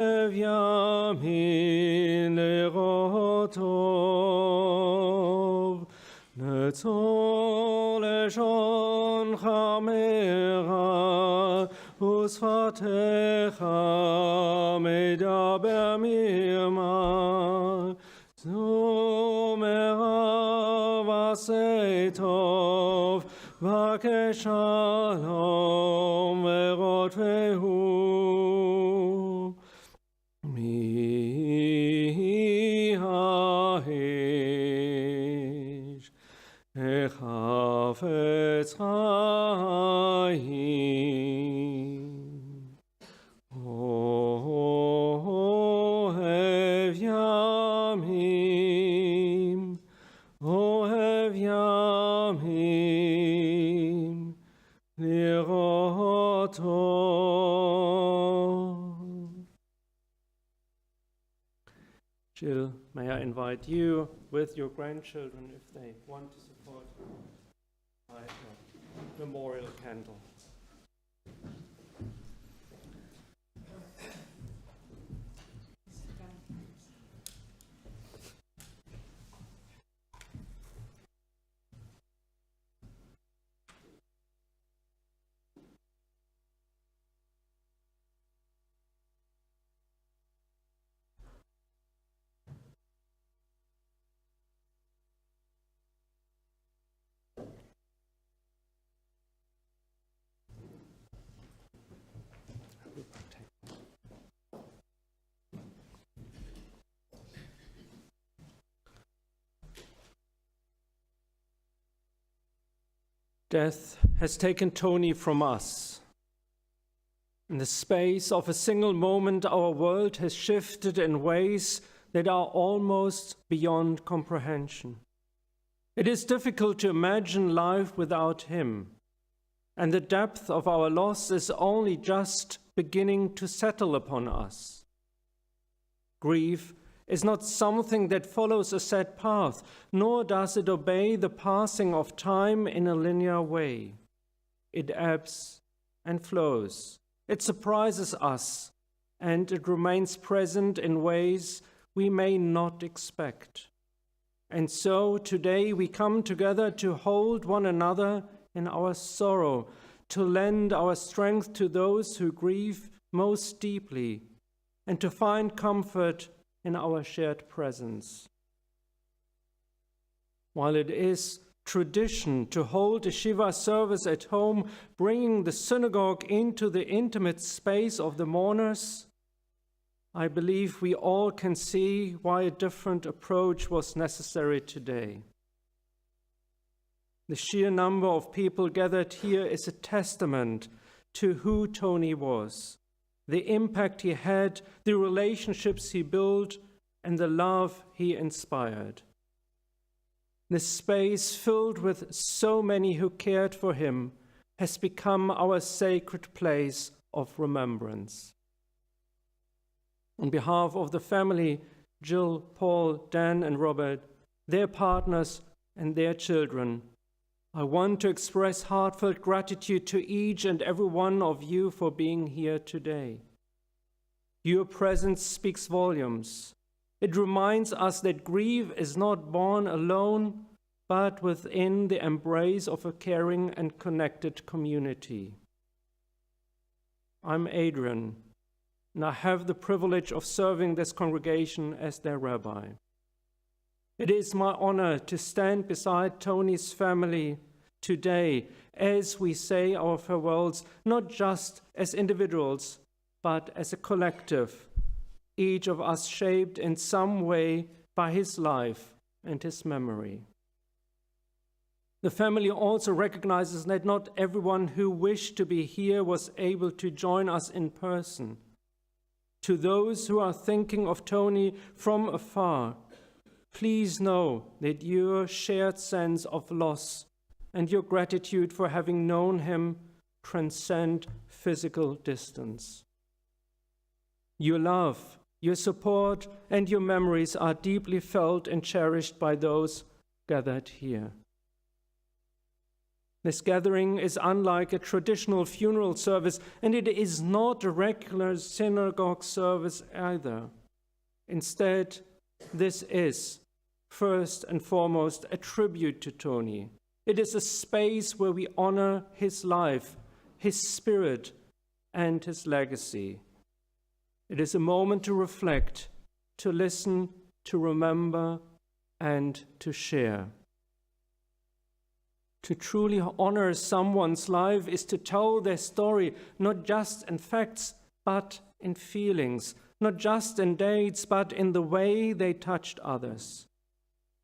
Yamin lerotov, netzol eshon chamera, usfatecha medaber mirma, zomera vasetov, vakeshalom verot vehu. Echafetz Chaim, Ohev Yamim, Ohev Yamim, Lirotov. Jill, may I invite you with your grandchildren if they want to support my memorial candle. Death has taken Tony from us. In the space of a single moment, our world has shifted in ways that are almost beyond comprehension. It is difficult to imagine life without him, and the depth of our loss is only just beginning to settle upon us. Grief is not something that follows a set path, nor does it obey the passing of time in a linear way. It ebbs and flows. It surprises us, and it remains present in ways we may not expect. And so today we come together to hold one another in our sorrow, to lend our strength to those who grieve most deeply, and to find comfort in our shared presence. While it is tradition to hold a Shiva service at home, bringing the synagogue into the intimate space of the mourners, I believe we all can see why a different approach was necessary today. The sheer number of people gathered here is a testament to who Tony was, the impact he had, the relationships he built, and the love he inspired. This space filled with so many who cared for him has become our sacred place of remembrance. On behalf of the family, Jill, Paul, Dan, and Robert, their partners, and their children, I want to express heartfelt gratitude to each and every one of you for being here today. Your presence speaks volumes. It reminds us that grief is not born alone, but within the embrace of a caring and connected community. I'm Adrian, and I have the privilege of serving this congregation as their rabbi. It is my honor to stand beside Tony's family today as we say our farewells, not just as individuals, but as a collective, each of us shaped in some way by his life and his memory. The family also recognizes that not everyone who wished to be here was able to join us in person. To those who are thinking of Tony from afar, please know that your shared sense of loss and your gratitude for having known him transcend physical distance. Your love, your support, and your memories are deeply felt and cherished by those gathered here. This gathering is unlike a traditional funeral service, and it is not a regular synagogue service either. Instead, this is, first and foremost, a tribute to Tony. It is a space where we honor his life, his spirit, and his legacy. It is a moment to reflect, to listen, to remember, and to share. To truly honor someone's life is to tell their story, not just in facts, but in feelings, not just in dates, but in the way they touched others,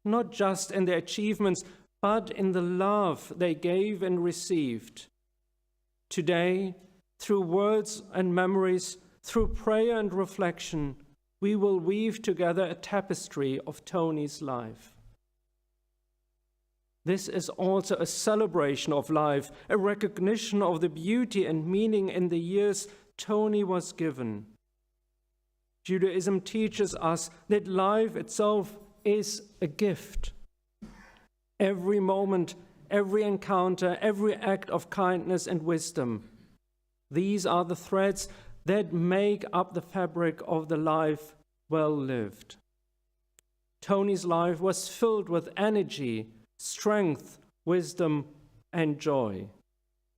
not just in their achievements, but in the love they gave and received. Today, through words and memories, through prayer and reflection, we will weave together a tapestry of Tony's life. This is also a celebration of life, a recognition of the beauty and meaning in the years Tony was given. Judaism teaches us that life itself is a gift. Every moment, every encounter, every act of kindness and wisdom, these are the threads that make up the fabric of the life well lived. Tony's life was filled with energy, strength, wisdom, and joy.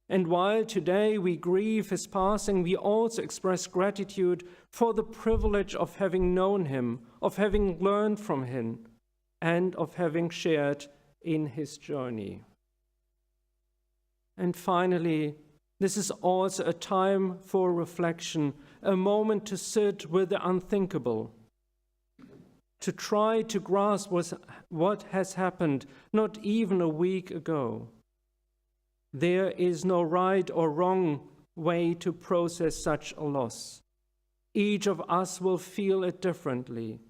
And while today we grieve his passing, we also express gratitude for the privilege of having known him, of having learned from him, and of having shared in his journey. And finally, this is also a time for reflection, a moment to sit with the unthinkable, to try to grasp what has happened not even a week ago. There is no right or wrong way to process such a loss. Each of us will feel it differently.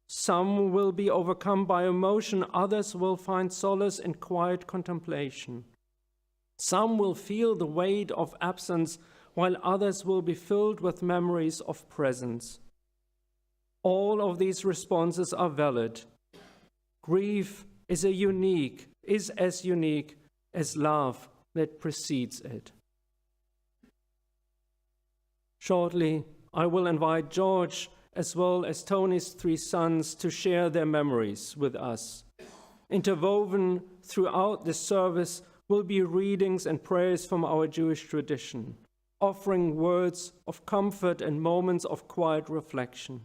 Some will be overcome by emotion, others will find solace in quiet contemplation. Some will feel the weight of absence, while others will be filled with memories of presence. All of these responses are valid. Grief is as unique as love that precedes it. Shortly, I will invite George as well as Tony's 3 sons to share their memories with us. Interwoven throughout this service will be readings and prayers from our Jewish tradition, offering words of comfort and moments of quiet reflection.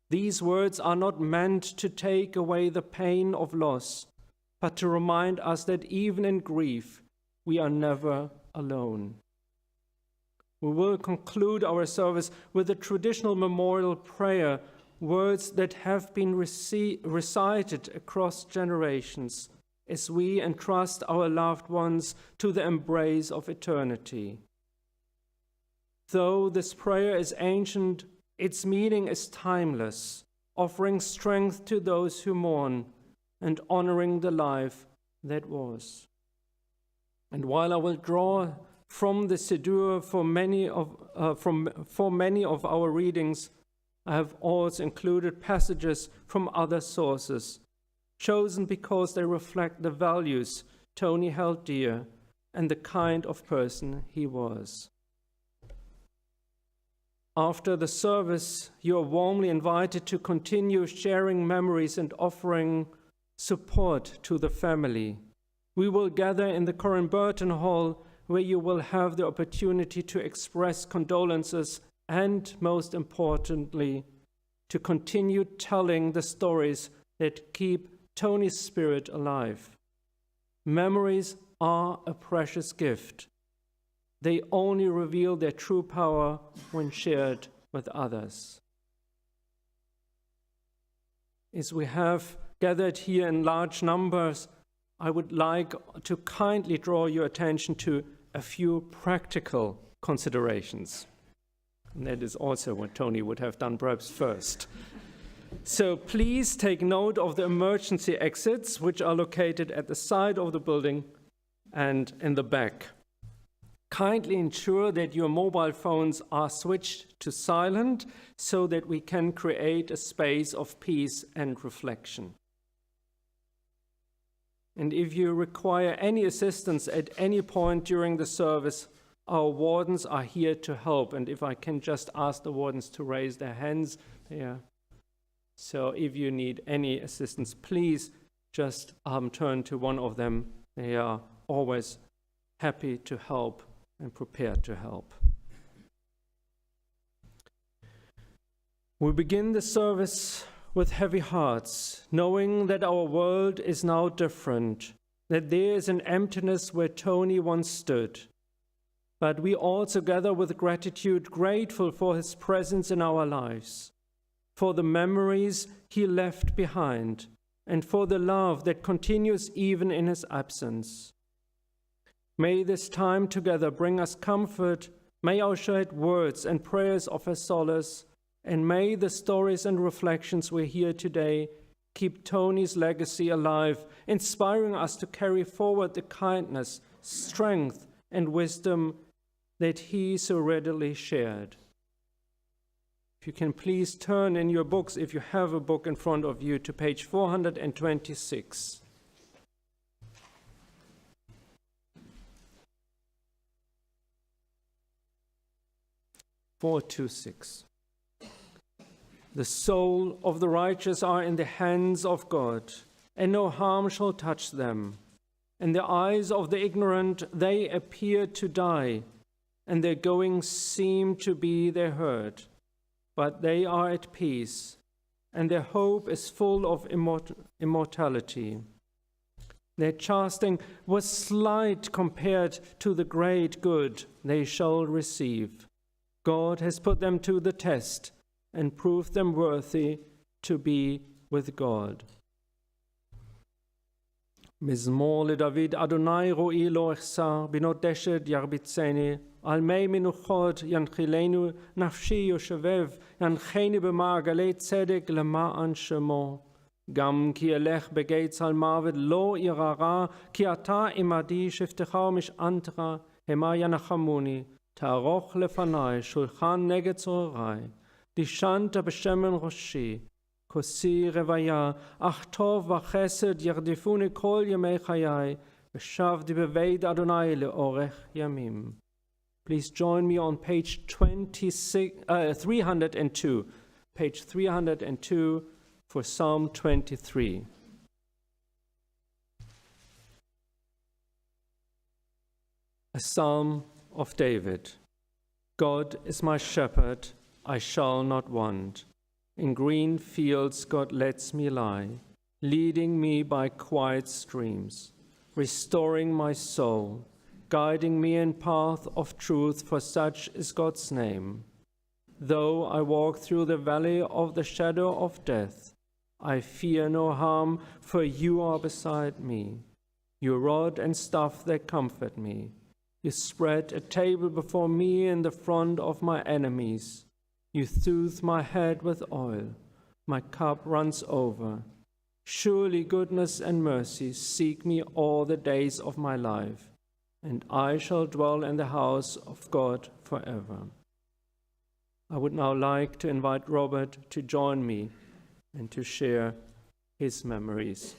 These words are not meant to take away the pain of loss, but to remind us that even in grief, we are never alone. We will conclude our service with a traditional memorial prayer, words that have been recited across generations as we entrust our loved ones to the embrace of eternity. Though this prayer is ancient, its meaning is timeless, offering strength to those who mourn and honoring the life that was. And while I will draw from the Siddur for many of our readings, I have also included passages from other sources, chosen because they reflect the values Tony held dear and the kind of person he was. After the service, you are warmly invited to continue sharing memories and offering support to the family. We will gather in the Corin Burton Hall, where you will have the opportunity to express condolences and, most importantly, to continue telling the stories that keep Tony's spirit alive. Memories are a precious gift. They only reveal their true power when shared with others. As we have gathered here in large numbers, I would like to kindly draw your attention to a few practical considerations. And that is also what Tony would have done perhaps first. So please take note of the emergency exits, which are located at the side of the building and in the back. Kindly ensure that your mobile phones are switched to silent so that we can create a space of peace and reflection. And if you require any assistance at any point during the service, our wardens are here to help. And if I can just ask the wardens to raise their hands there. So if you need any assistance, please just turn to one of them. They are always happy to help and prepared to help. We begin the service with heavy hearts, knowing that our world is now different, that there is an emptiness where Tony once stood. But we all together with gratitude, grateful for his presence in our lives, for the memories he left behind, and for the love that continues even in his absence. May this time together bring us comfort, may our shared words and prayers offer solace, and may the stories and reflections we hear today keep Tony's legacy alive, inspiring us to carry forward the kindness, strength, and wisdom that he so readily shared. If you can please turn in your books, if you have a book in front of you, to page 426. The soul of the righteous are in the hands of God, and no harm shall touch them. In the eyes of the ignorant they appear to die, and their goings seem to be their hurt. But they are at peace, and their hope is full of immortality. Their chastening was slight compared to the great good they shall receive. God has put them to the test and proved them worthy to be with God. Mizmor leDavid Adonai ro'i lo echsar binot deshed yarbitzeni al mei minuchot yanchilenu nafshi yoshevev yancheni b'ma'agalei tzedek lema'an shemo gam ki elech begeitz al mavet lo irara ki ata imadi shiftecha mish'antra hema yanachamuni ta'aroch lefanai shulchan neged zorai dishanta b'shemen roshi Kosi revaya, ach tov v'chesed yardifuni kol yemei chayai, v'shavdi b'veid Adonai le'orech yamim. Please join me on page 302, page 302 for Psalm 23. A Psalm of David. God is my shepherd, I shall not want. In green fields God lets me lie, leading me by quiet streams, restoring my soul, guiding me in path of truth, for such is God's name. Though I walk through the valley of the shadow of death, I fear no harm, for you are beside me. Your rod and staff, they comfort me. You spread a table before me in the front of my enemies. You soothe my head with oil, my cup runs over. Surely goodness and mercy seek me all the days of my life, and I shall dwell in the house of God forever. I would now like to invite Robert to join me and to share his memories.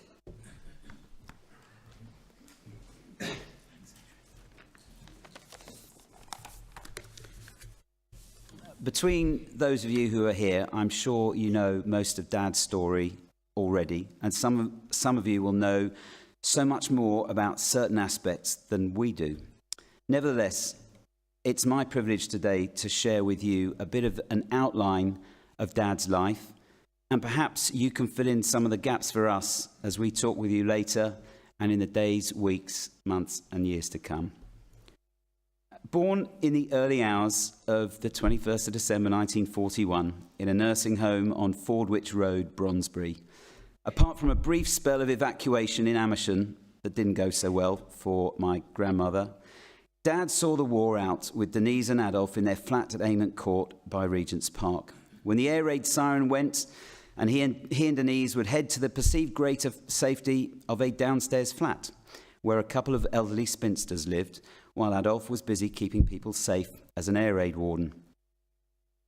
Between those of you who are here, I'm sure you know most of Dad's story already, and some of you will know so much more about certain aspects than we do. Nevertheless, it's my privilege today to share with you a bit of an outline of Dad's life, and perhaps you can fill in some of the gaps for us as we talk with you later and in the days, weeks, months, and years to come. Born in the early hours of the 21st of December 1941 in a nursing home on Fordwich Road, Brondesbury. Apart from a brief spell of evacuation in Amersham that didn't go so well for my grandmother, Dad saw the war out with Denise and Adolf in their flat at Aynant Court by Regent's Park. When the air raid siren went, and he and Denise would head to the perceived greater safety of a downstairs flat, where a couple of elderly spinsters lived, while Adolf was busy keeping people safe as an air raid warden.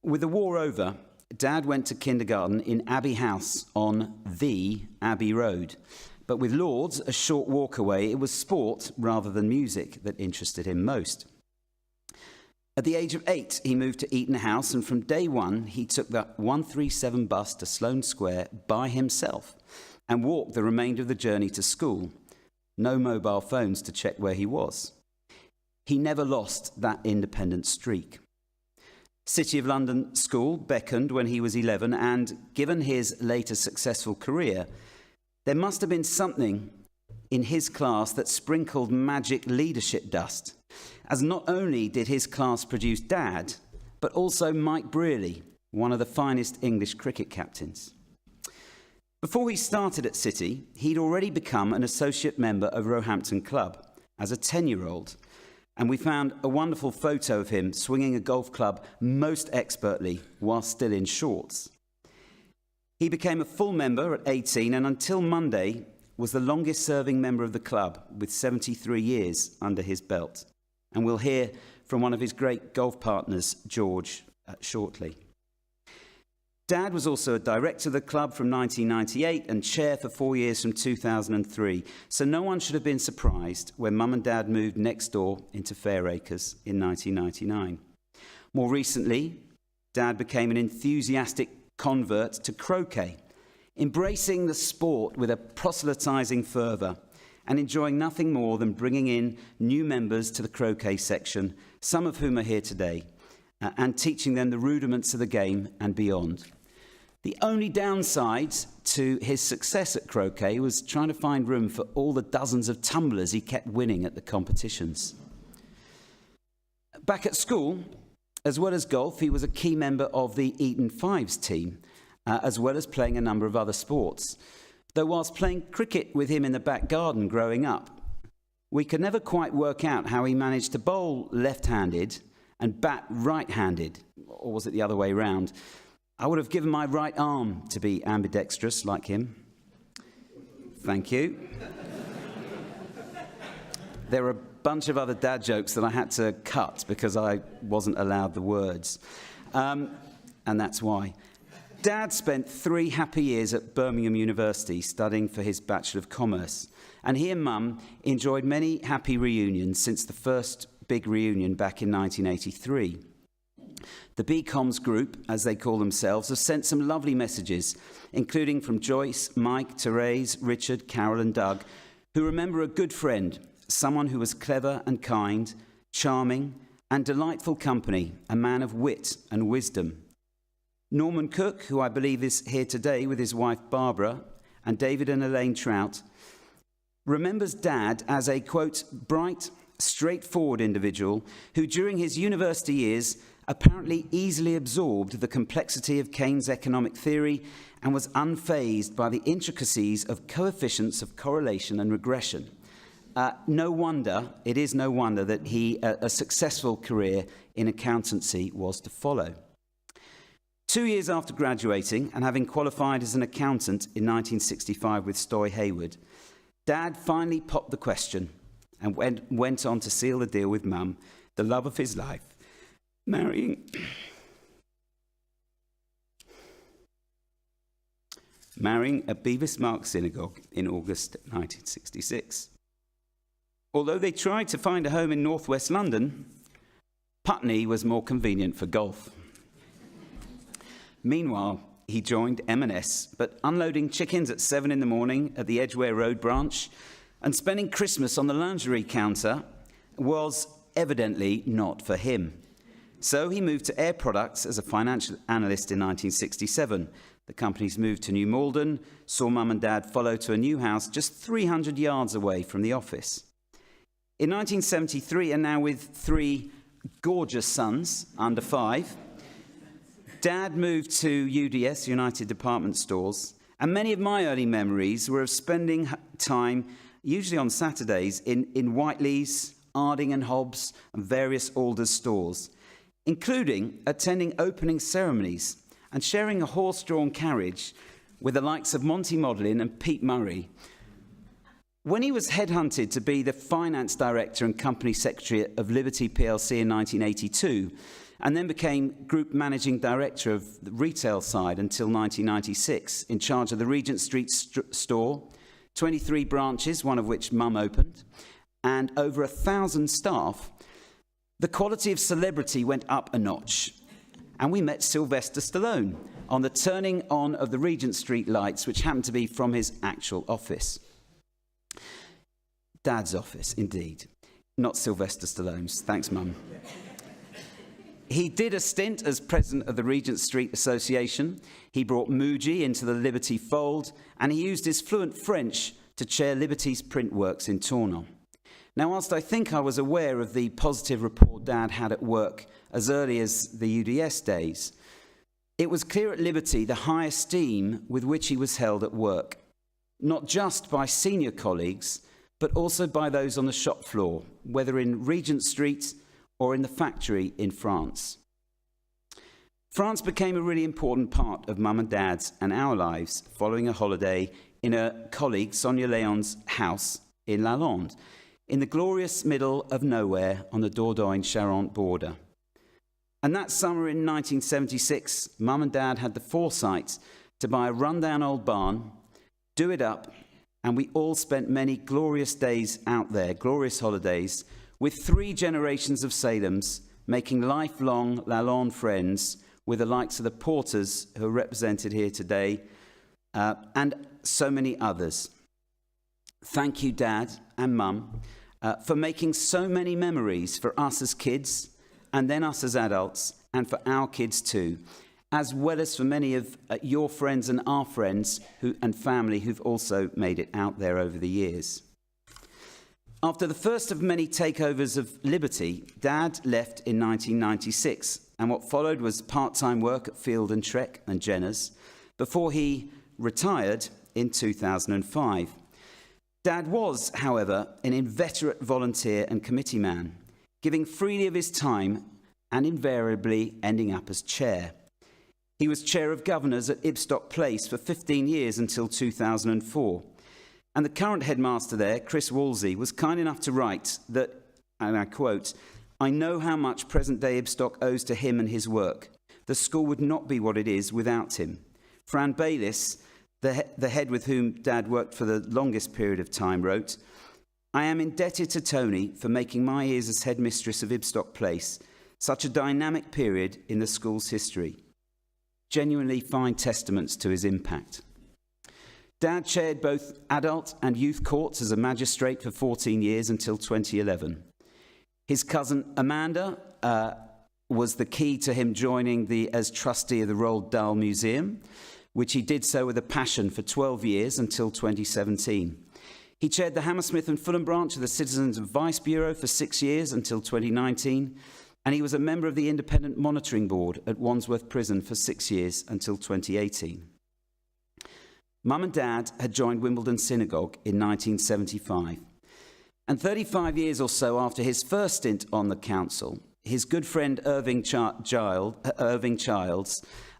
With the war over, Dad went to kindergarten in Abbey House on the Abbey Road, But with Lord's, a short walk away, it was sport rather than music that interested him most. At the age of 8, he moved to Eaton House, and from day one, he took the 137 bus to Sloane Square by himself and walked the remainder of the journey to school. No mobile phones to check where he was. He never lost that independent streak. City of London School beckoned when he was 11, and given his later successful career, there must have been something in his class that sprinkled magic leadership dust, as not only did his class produce Dad, but also Mike Brearley, one of the finest English cricket captains. Before he started at City, he'd already become an associate member of Roehampton Club as a 10-year-old, and we found a wonderful photo of him swinging a golf club most expertly while still in shorts. He became a full member at 18 and until Monday was the longest-serving member of the club with 73 years under his belt. And we'll hear from one of his great golf partners, George, shortly. Dad was also a director of the club from 1998 and chair for 4 years from 2003. So no one should have been surprised when Mum and Dad moved next door into Fairacres in 1999. More recently, Dad became an enthusiastic convert to croquet, embracing the sport with a proselytizing fervour and enjoying nothing more than bringing in new members to the croquet section, some of whom are here today, and teaching them the rudiments of the game and beyond. The only downside to his success at croquet was trying to find room for all the dozens of tumblers he kept winning at the competitions. Back at school, as well as golf, he was a key member of the Eton Fives team, as well as playing a number of other sports. Though whilst playing cricket with him in the back garden growing up, we could never quite work out how he managed to bowl left-handed and bat right-handed, or was it the other way round? I would have given my right arm to be ambidextrous like him. Thank you. There are a bunch of other dad jokes that I had to cut because I wasn't allowed the words. And that's why. Dad spent 3 happy years at Birmingham University studying for his Bachelor of Commerce. And he and Mum enjoyed many happy reunions since the first big reunion back in 1983. The BComs group, as they call themselves, have sent some lovely messages, including from Joyce, Mike, Therese, Richard, Carol and Doug, who remember a good friend, someone who was clever and kind, charming and delightful company, a man of wit and wisdom. Norman Cook, who I believe is here today with his wife Barbara, and David and Elaine Trout, remembers Dad as a, quote, bright, straightforward individual who during his university years apparently easily absorbed the complexity of Keynes' economic theory and was unfazed by the intricacies of coefficients of correlation and regression. No wonder that a successful career in accountancy was to follow. 2 years after graduating and having qualified as an accountant in 1965 with Stoy Hayward, Dad finally popped the question and went on to seal the deal with Mum, the love of his life, marrying at Bevis Mark Synagogue in August 1966. Although they tried to find a home in northwest London, Putney was more convenient for golf. Meanwhile, he joined M&S, but unloading chickens at 7 in the morning at the Edgware Road branch and spending Christmas on the lingerie counter was evidently not for him. So he moved to Air Products as a financial analyst in 1967. The company's moved to New Malden, saw Mum and Dad follow to a new house just 300 yards away from the office. In 1973, and now with 3 gorgeous sons under 5, Dad moved to UDS, United Department Stores, and many of my early memories were of spending time, usually on Saturdays, in Whiteley's, Arding and Hobbs, and various Alders stores, including attending opening ceremonies and sharing a horse-drawn carriage with the likes of Monty Modlin and Pete Murray. When he was headhunted to be the finance director and company secretary of Liberty plc in 1982, and then became group managing director of the retail side until 1996, in charge of the Regent Street store, 23 branches, one of which Mum opened, and over 1,000 staff, the quality of celebrity went up a notch. And we met Sylvester Stallone on the turning on of the Regent Street lights, which happened to be from his actual office. Dad's office, indeed. Not Sylvester Stallone's. Thanks, Mum. He did a stint as president of the Regent Street Association. He brought Muji into the Liberty fold, and he used his fluent French to chair Liberty's print works in Tournon. Now, whilst I think I was aware of the positive rapport Dad had at work as early as the UDS days, it was clear at Liberty the high esteem with which he was held at work, not just by senior colleagues, but also by those on the shop floor, whether in Regent Street or in the factory in France. France became a really important part of Mum and Dad's and our lives following a holiday in a colleague, Sonia Leon's house in Lalande, in the glorious middle of nowhere on the Dordogne-Charente border. And that summer in 1976, Mum and Dad had the foresight to buy a rundown old barn, do it up, and we all spent many glorious days out there, glorious holidays, with 3 generations of Salems, making lifelong Lalande friends with the likes of the Porters, who are represented here today, and so many others. Thank you, Dad and Mum, for making so many memories for us as kids, and then us as adults, and for our kids too, as well as for many of your friends and our friends and family who've also made it out there over the years. After the first of many takeovers of Liberty, Dad left in 1996, and what followed was part-time work at Field and Trek and Jenner's, before he retired in 2005. Dad was, however, an inveterate volunteer and committee man, giving freely of his time and invariably ending up as chair. He was chair of governors at Ibstock Place for 15 years until 2004. And the current headmaster there, Chris Wolsey, was kind enough to write that, and I quote, "I know how much present-day Ibstock owes to him and his work. The school would not be what it is without him." Fran Bayliss, the head with whom Dad worked for the longest period of time, wrote, "I am indebted to Tony for making my years as headmistress of Ibstock Place such a dynamic period in the school's history. Genuinely fine testaments to his impact." Dad chaired both adult and youth courts as a magistrate for 14 years until 2011. His cousin Amanda was the key to him joining as trustee of the Roald Dahl Museum, which he did so with a passion for 12 years until 2017. He chaired the Hammersmith and Fulham branch of the Citizens Advice Bureau for 6 years until 2019, and he was a member of the Independent Monitoring Board at Wandsworth Prison for 6 years until 2018. Mum and Dad had joined Wimbledon Synagogue in 1975. And 35 years or so after his first stint on the council, his good friend Irving Childs,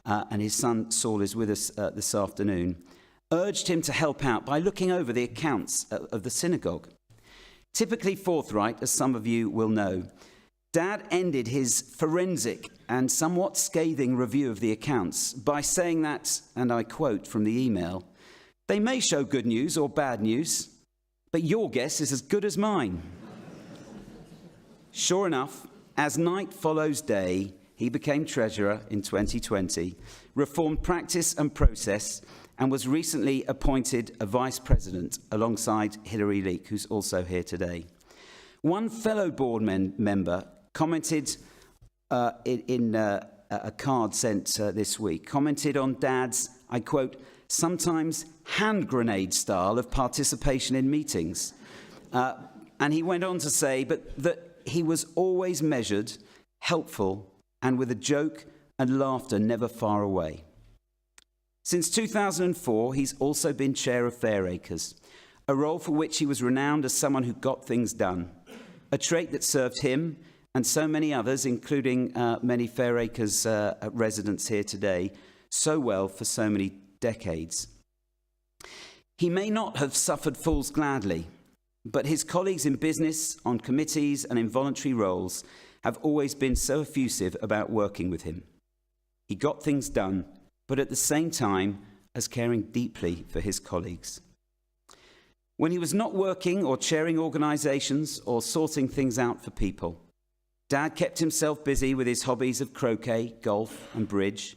and his son Saul is with us this afternoon, urged him to help out by looking over the accounts of the synagogue. Typically forthright, as some of you will know, Dad ended his forensic and somewhat scathing review of the accounts by saying that, and I quote from the email, "They may show good news or bad news, but your guess is as good as mine." Sure enough, as night follows day, he became treasurer in 2020, reformed practice and process, and was recently appointed a vice president alongside Hilary Leake, who's also here today. One fellow board member commented in a card sent this week, commented on Dad's, I quote, "sometimes hand grenade style of participation in meetings." And he went on to say that he was always measured, helpful, and with a joke and laughter never far away. Since 2004, he's also been chair of Fairacres, a role for which he was renowned as someone who got things done, a trait that served him and so many others, including many Fairacres residents here today, so well for so many decades. He may not have suffered fools gladly, but his colleagues in business, on committees and in voluntary roles have always been so effusive about working with him. He got things done, but at the same time as caring deeply for his colleagues. When he was not working or chairing organisations or sorting things out for people, Dad kept himself busy with his hobbies of croquet, golf and bridge.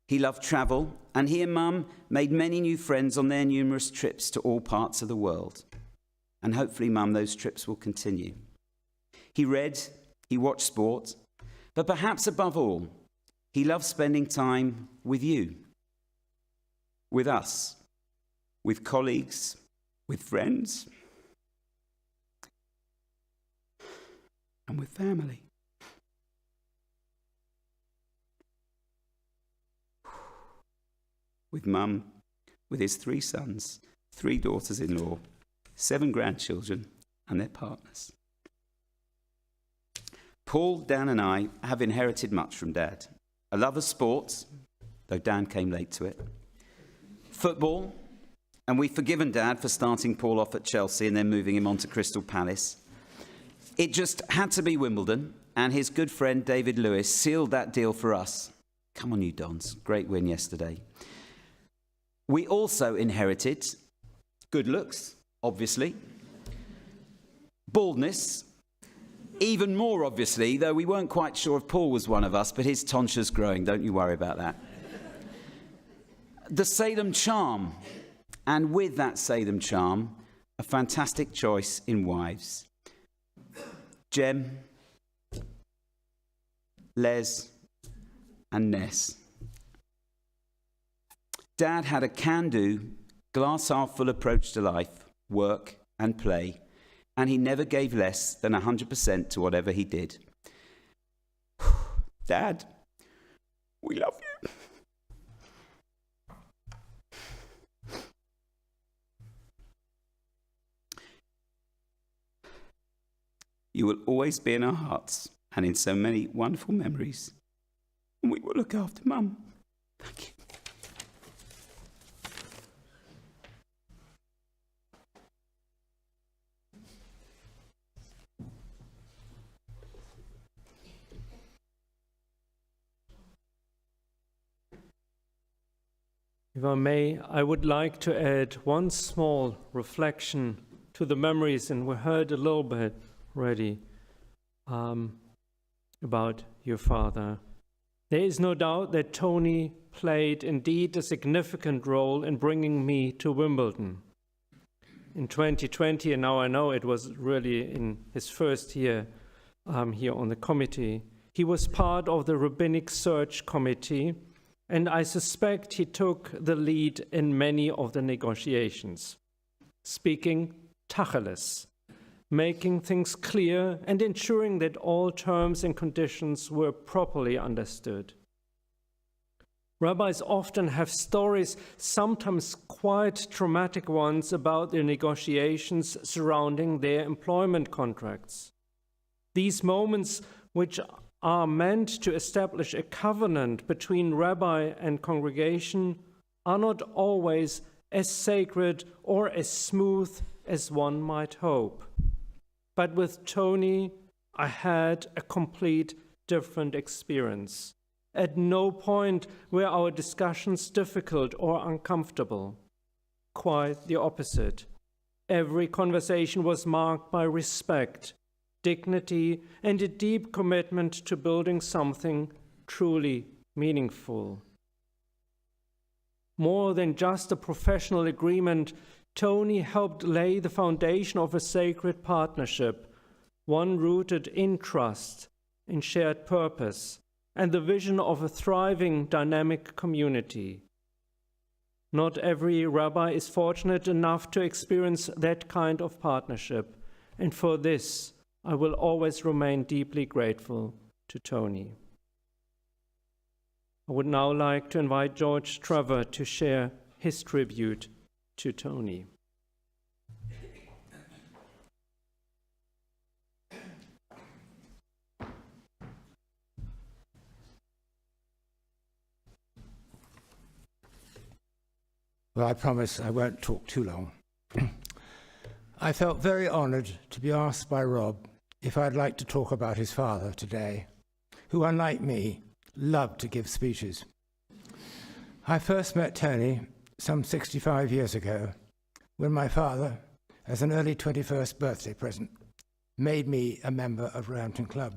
He loved travel, and he and Mum made many new friends on their numerous trips to all parts of the world. And hopefully, Mum, those trips will continue. He read, he watched sport, but perhaps above all, he loved spending time with you, with us, with colleagues, with friends, and with family. With Mum, with his 3 sons, 3 daughters-in-law, 7 grandchildren, and their partners. Paul, Dan and I have inherited much from Dad. A love of sports, though Dan came late to it. Football, and we've forgiven Dad for starting Paul off at Chelsea and then moving him on to Crystal Palace. It just had to be Wimbledon, and his good friend David Lewis sealed that deal for us. Come on, you Dons. Great win yesterday. We also inherited good looks, obviously. Baldness, even more obviously, though we weren't quite sure if Paul was one of us, but his tonsura's growing, don't you worry about that. The Salem charm, and with that Salem charm, a fantastic choice in wives. Jem, Les, and Ness. Dad had a can-do, glass-half-full approach to life, work and play, and he never gave less than 100% to whatever he did. Dad, we love you. You will always be in our hearts and in so many wonderful memories, and we will look after Mum. Thank you. If I may, I would like to add one small reflection to the memories, and we heard a little bit already about your father. There is no doubt that Tony played indeed a significant role in bringing me to Wimbledon. In 2020, and now I know it was really in his first year here on the committee, he was part of the rabbinic search committee, and I suspect he took the lead in many of the negotiations, speaking tacheles, making things clear and ensuring that all terms and conditions were properly understood. Rabbis often have stories, sometimes quite traumatic ones, about their negotiations surrounding their employment contracts. These moments, which are meant to establish a covenant between rabbi and congregation, are not always as sacred or as smooth as one might hope. But with Tony, I had a complete different experience. At no point were our discussions difficult or uncomfortable. Quite the opposite. Every conversation was marked by respect, dignity, and a deep commitment to building something truly meaningful. More than just a professional agreement, Tony helped lay the foundation of a sacred partnership, one rooted in trust, in shared purpose, and the vision of a thriving, dynamic community. Not every rabbi is fortunate enough to experience that kind of partnership, and for this, I will always remain deeply grateful to Tony. I would now like to invite George Trevor to share his tribute to Tony. Well, I promise I won't talk too long. I felt very honoured to be asked by Rob if I'd like to talk about his father today, who, unlike me, loved to give speeches. I first met Tony some 65 years ago, when my father, as an early 21st birthday present, made me a member of Roehampton Club.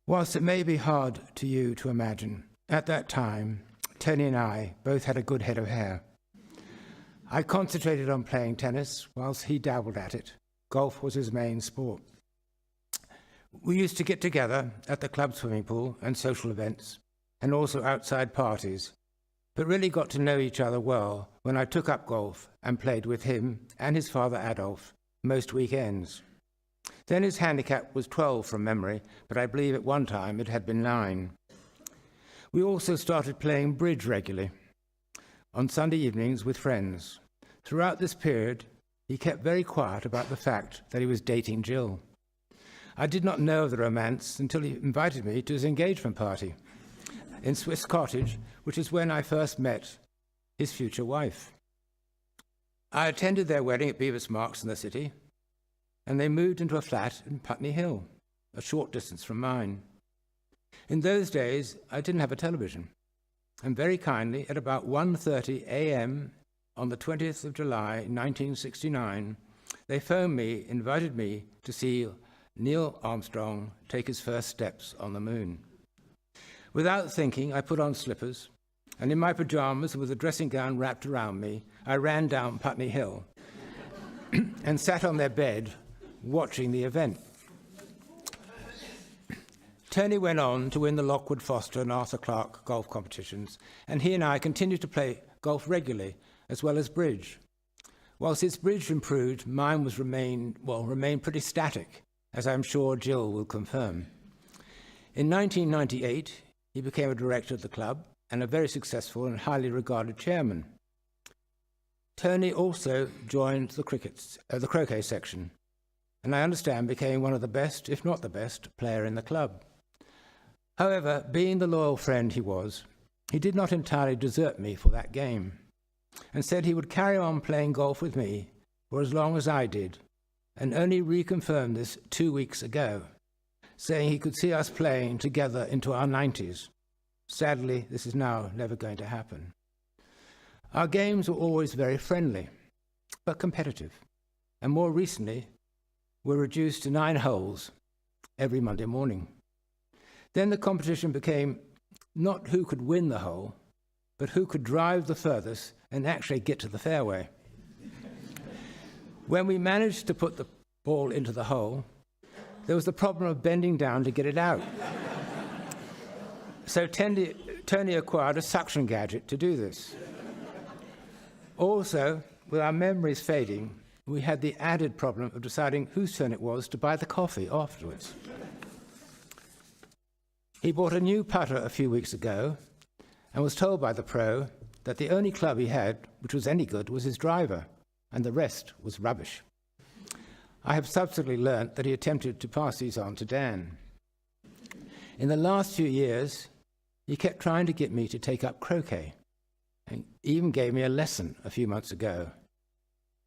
Whilst it may be hard to you to imagine, at that time, Tony and I both had a good head of hair. I concentrated on playing tennis whilst he dabbled at it. Golf was his main sport. We used to get together at the club swimming pool and social events, and also outside parties, but really got to know each other well when I took up golf and played with him and his father Adolf most weekends. Then his handicap was 12 from memory, but I believe at one time it had been 9. We also started playing bridge regularly on Sunday evenings with friends. Throughout this period, he kept very quiet about the fact that he was dating Jill. I did not know of the romance until he invited me to his engagement party in Swiss Cottage, which is when I first met his future wife. I attended their wedding at Bevis Marks in the city, and they moved into a flat in Putney Hill, a short distance from mine. In those days, I didn't have a television, and very kindly, at about 1:30 a.m. on the 20th of July, 1969, they phoned me, invited me to see Neil Armstrong take his first steps on the moon. Without thinking, I put on slippers, and in my pajamas and with a dressing gown wrapped around me, I ran down Putney Hill and sat on their bed watching the event. Tony went on to win the Lockwood Foster and Arthur Clarke golf competitions, and he and I continued to play golf regularly, as well as bridge. Whilst his bridge improved, mine remained pretty static, as I'm sure Jill will confirm. In 1998, he became a director of the club and a very successful and highly regarded chairman. Tony also joined the croquet section, and I understand became one of the best, if not the best, player in the club. However, being the loyal friend he was, he did not entirely desert me for that game, and said he would carry on playing golf with me for as long as I did, and only reconfirmed this 2 weeks ago, saying he could see us playing together into our 90s. Sadly, this is now never going to happen. Our games were always very friendly, but competitive, and more recently were reduced to 9 holes every Monday morning. Then the competition became not who could win the hole, but who could drive the furthest and actually get to the fairway. When we managed to put the ball into the hole, there was the problem of bending down to get it out. So Tony acquired a suction gadget to do this. Also, with our memories fading, we had the added problem of deciding whose turn it was to buy the coffee afterwards. He bought a new putter a few weeks ago and was told by the pro that the only club he had which was any good was his driver, and the rest was rubbish. I have subsequently learnt that he attempted to pass these on to Dan. In the last few years, he kept trying to get me to take up croquet, and even gave me a lesson a few months ago.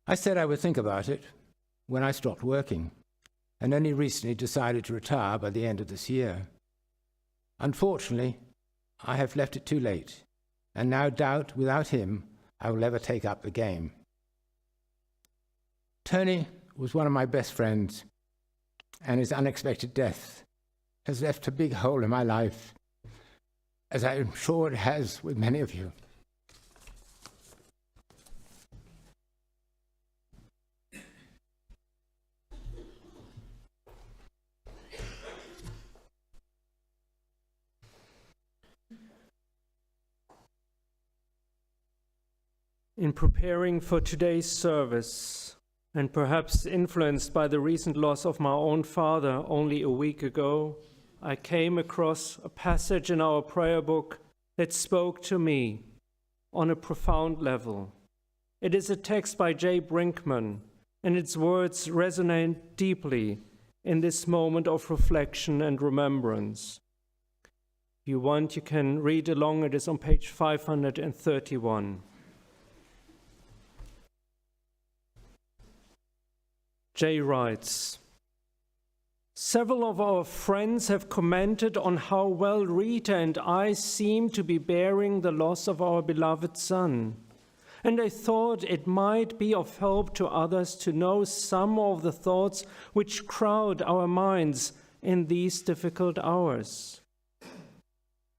I said I would think about it when I stopped working, and only recently decided to retire by the end of this year. Unfortunately, I have left it too late, and now doubt without him I will ever take up the game. Tony was one of my best friends, and his unexpected death has left a big hole in my life, as I am sure it has with many of you. In preparing for today's service, and perhaps influenced by the recent loss of my own father only a week ago, I came across a passage in our prayer book that spoke to me on a profound level. It is a text by J. Brinkman, and its words resonate deeply in this moment of reflection and remembrance. If you want, you can read along. It is on page 531. Jay writes, "Several of our friends have commented on how well Rita and I seem to be bearing the loss of our beloved son. and I thought it might be of help to others to know some of the thoughts which crowd our minds in these difficult hours.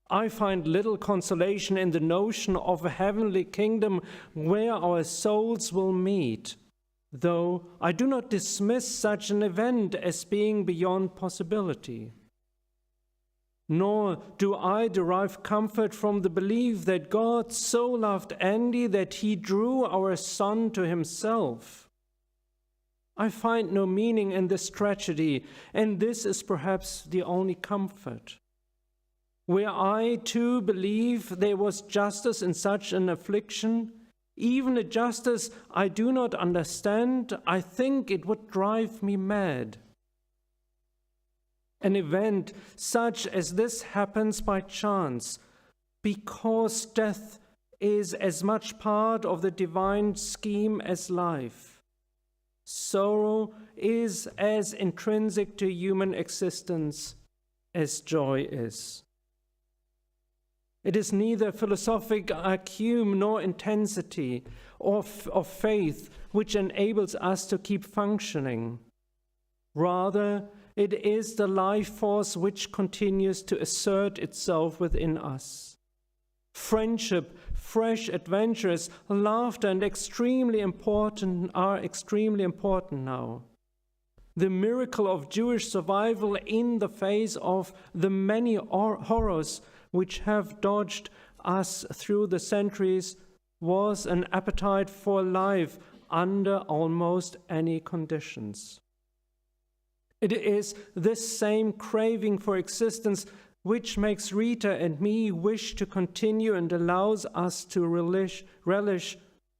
I find little consolation in the notion of a heavenly kingdom where our souls will meet, though I do not dismiss such an event as being beyond possibility. Nor do I derive comfort from the belief that God so loved Andy that he drew our son to himself. I find no meaning in this tragedy, and this is perhaps the only comfort. Where I too believe there was justice in such an affliction, even a justice I do not understand, I think it would drive me mad. An event such as this happens by chance, because death is as much part of the divine scheme as life. Sorrow is as intrinsic to human existence as joy is. It is neither philosophic acumen nor intensity of faith which enables us to keep functioning. Rather, it is the life force which continues to assert itself within us. Friendship, fresh adventures, laughter, and are extremely important now. The miracle of Jewish survival in the face of the many horrors which have dogged us through the centuries was an appetite for life under almost any conditions. It is this same craving for existence which makes Rita and me wish to continue and allows us to relish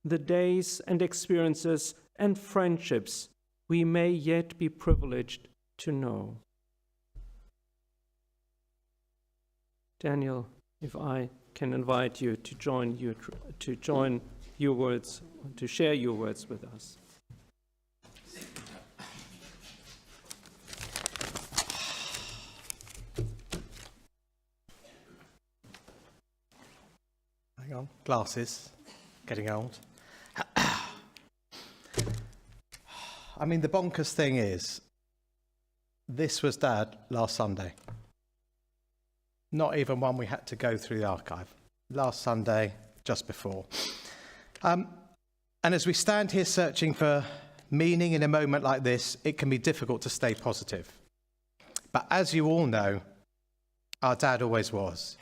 the days and experiences and friendships we may yet be privileged to know. Daniel, if I can invite you to join your words, to share your words with us. Hang on, glasses, getting old. I mean, the bonkers thing is, this was Dad last Sunday. Not even one we had to go through the archive. Last Sunday, just before. And as we stand here searching for meaning in a moment like this, it can be difficult to stay positive. But as you all know, our dad always was.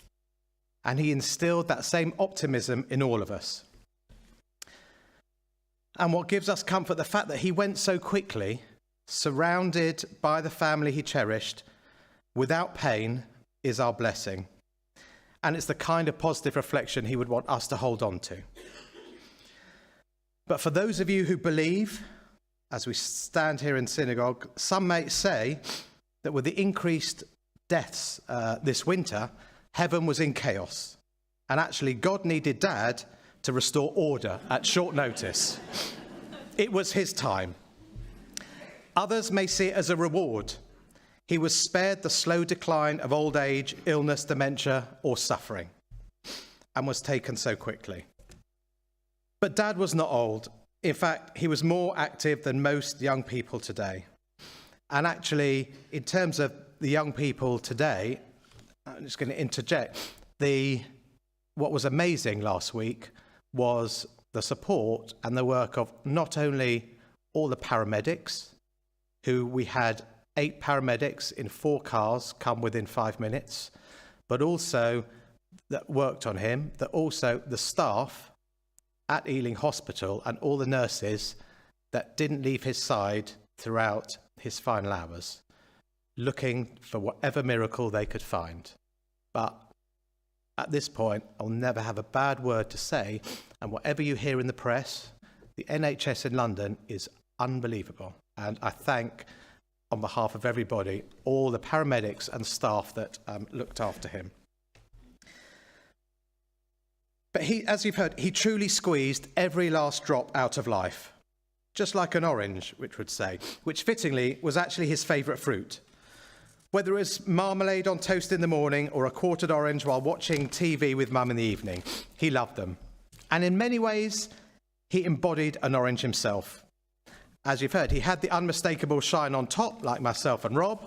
And he instilled that same optimism in all of us. And what gives us comfort, the fact that he went so quickly, surrounded by the family he cherished, without pain, is our blessing. And it's the kind of positive reflection he would want us to hold on to. But for those of you who believe, as we stand here in synagogue, some may say that with the increased deaths this winter, heaven was in chaos. And actually, God needed Dad to restore order at short notice. It was his time. Others may see it as a reward. He was spared the slow decline of old age, illness, dementia, or suffering, and was taken so quickly. But Dad was not old. In fact, he was more active than most young people today. And actually, in terms of the young people today, I'm just going to interject, what was amazing last week was the support and the work of not only all the paramedics, who we had 8 paramedics in 4 cars come within 5 minutes, but also that worked on him, that also the staff at Ealing Hospital and all the nurses that didn't leave his side throughout his final hours, looking for whatever miracle they could find. But at this point, I'll never have a bad word to say, and whatever you hear in the press, the NHS in London is unbelievable. And I thank, on behalf of everybody, all the paramedics and staff that looked after him. But he, as you've heard, he truly squeezed every last drop out of life, just like an orange, which would say, which fittingly was actually his favourite fruit. Whether it was marmalade on toast in the morning or a quartered orange while watching TV with Mum in the evening, he loved them. And in many ways, he embodied an orange himself. As you've heard, he had the unmistakable shine on top, like myself and Rob.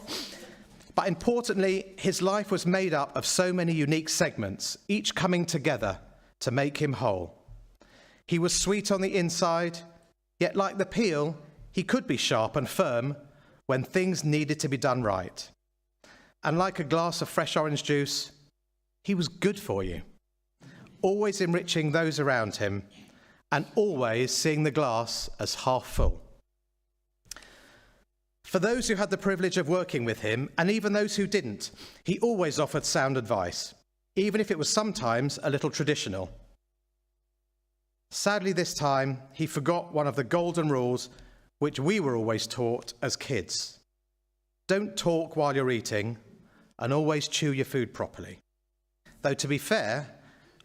But importantly, his life was made up of so many unique segments, each coming together to make him whole. He was sweet on the inside, yet like the peel, he could be sharp and firm when things needed to be done right. And like a glass of fresh orange juice, he was good for you, always enriching those around him and always seeing the glass as half full. For those who had the privilege of working with him, and even those who didn't, he always offered sound advice, even if it was sometimes a little traditional. Sadly, this time, he forgot one of the golden rules which we were always taught as kids. Don't talk while you're eating, and always chew your food properly. Though, to be fair,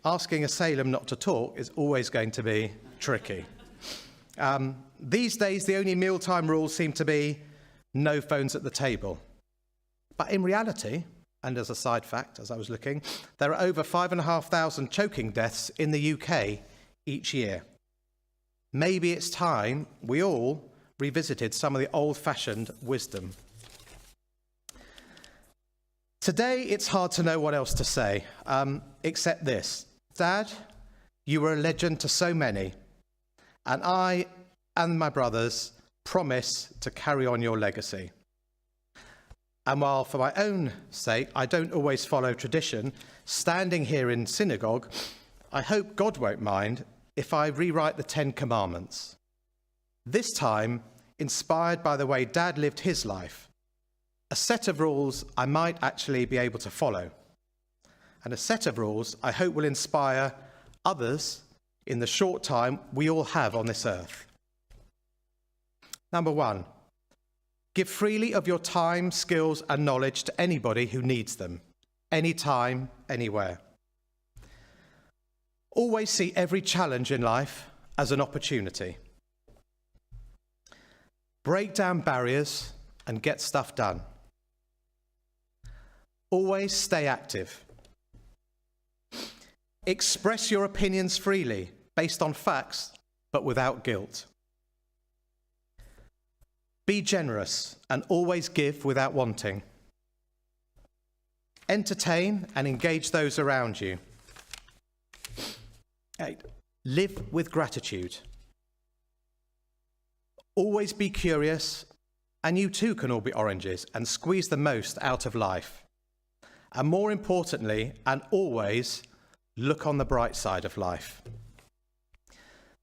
asking a Salem not to talk is always going to be tricky. These days, the only mealtime rules seem to be no phones at the table. But in reality, and as a side fact, as I was looking, there are over 5,500 choking deaths in the UK each year. Maybe it's time we all revisited some of the old-fashioned wisdom. Today, it's hard to know what else to say, except this. Dad, you were a legend to so many, and I and my brothers promise to carry on your legacy. And while for my own sake, I don't always follow tradition, standing here in synagogue, I hope God won't mind if I rewrite the 10 Commandments. This time, inspired by the way Dad lived his life, a set of rules I might actually be able to follow, and a set of rules I hope will inspire others in the short time we all have on this earth. Number 1, give freely of your time, skills, and knowledge to anybody who needs them, anytime, anywhere. Always see every challenge in life as an opportunity. Break down barriers and get stuff done. Always stay active. Express your opinions freely, based on facts, but without guilt. Be generous and always give without wanting. Entertain and engage those around you. 8, live with gratitude. Always be curious, and you too can all be oranges and squeeze the most out of life. And more importantly, and always, look on the bright side of life.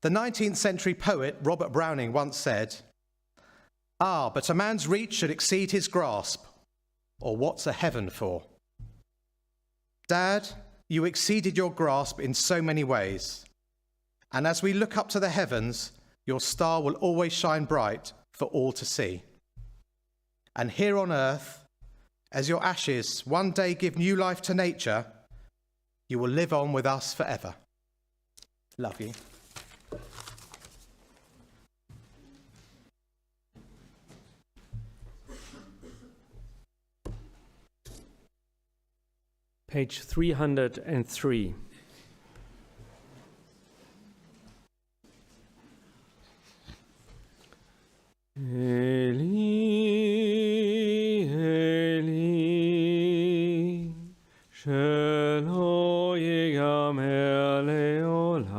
The 19th century poet Robert Browning once said, "Ah, but a man's reach should exceed his grasp, or what's a heaven for?" Dad, you exceeded your grasp in so many ways. And as we look up to the heavens, your star will always shine bright for all to see. And here on earth, as your ashes one day give new life to nature, you will live on with us forever. Love you. Page 303. Eli, Eli, shelo yigamer leolam,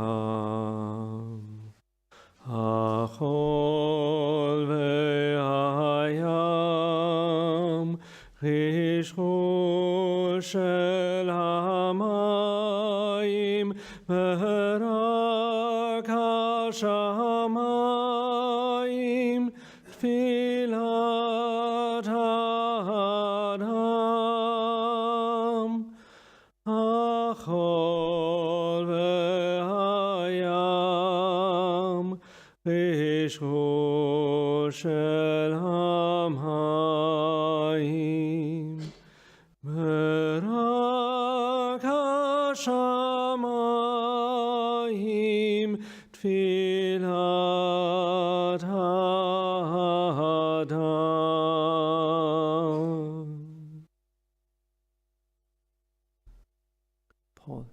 hachol ve'ayam, rishchu shel hamayim, berak hashamayim, tfilat ha'adam, achol ve'ayam, rishchu shel hamayim, berak hashamayim, tfilat ha'adam. Paul.